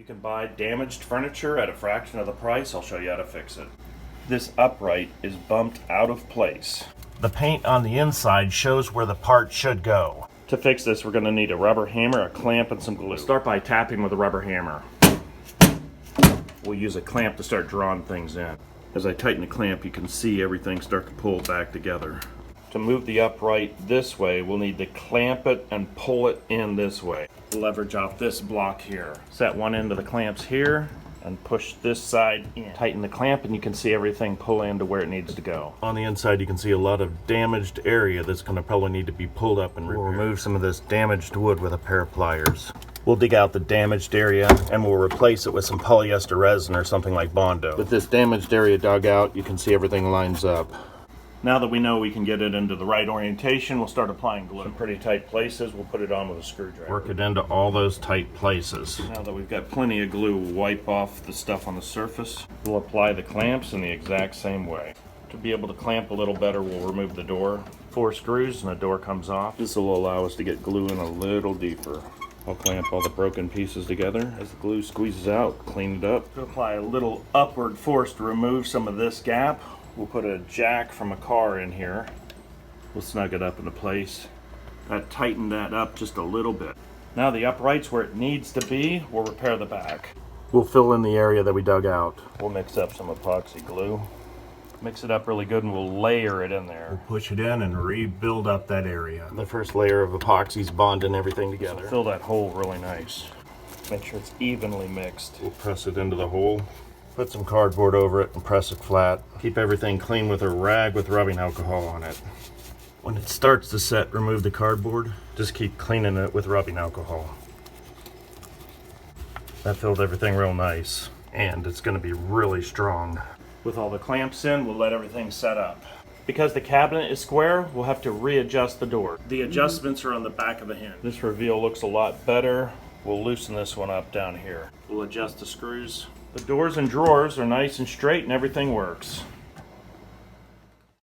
You can buy damaged furniture at a fraction of the price. I'll show you how to fix it. This upright is bumped out of place. The paint on the inside shows where the part should go. To fix this, we're going to need a rubber hammer, a clamp, and some glue. We'll start by tapping with a rubber hammer. We'll use a clamp to start drawing things in. As I tighten the clamp, you can see everything start to pull back together. To move the upright this way, we'll need to clamp it and pull it in this way. Leverage off this block here. Set one end of the clamps here and push this side in. Tighten the clamp and you can see everything pull into where it needs to go. On the inside you can see a lot of damaged area that's going to probably need to be pulled up and repaired. We'll remove some of this damaged wood with a pair of pliers. We'll dig out the damaged area and we'll replace it with some polyester resin or something like Bondo. With this damaged area dug out, you can see everything lines up. Now that we know we can get it into the right orientation, we'll start applying glue. Some pretty tight places, we'll put it on with a screwdriver. Work it into all those tight places. Now that we've got plenty of glue, we'll wipe off the stuff on the surface. We'll apply the clamps in the exact same way. To be able to clamp a little better, we'll remove the door. 4 screws and the door comes off. This will allow us to get glue in a little deeper. I'll clamp all the broken pieces together. As the glue squeezes out, clean it up. To apply a little upward force to remove some of this gap, we'll put a jack from a car in here. We'll snug it up into place. Tighten that up just a little bit. Now the upright's where it needs to be, we'll repair the back. We'll fill in the area that we dug out. We'll mix up some epoxy glue. Mix it up really good and we'll layer it in there. We'll push it in and rebuild up that area. The first layer of epoxy's bonding everything together. So fill that hole really nice. Make sure it's evenly mixed. We'll press it into the hole. Put some cardboard over it and press it flat. Keep everything clean with a rag with rubbing alcohol on it. When it starts to set, remove the cardboard. Just keep cleaning it with rubbing alcohol. That filled everything real nice. And it's going to be really strong. With all the clamps in, we'll let everything set up. Because the cabinet is square, we'll have to readjust the door. The adjustments are on the back of the hinge. This reveal looks a lot better. We'll loosen this one up down here. We'll adjust the screws. The doors and drawers are nice and straight and everything works.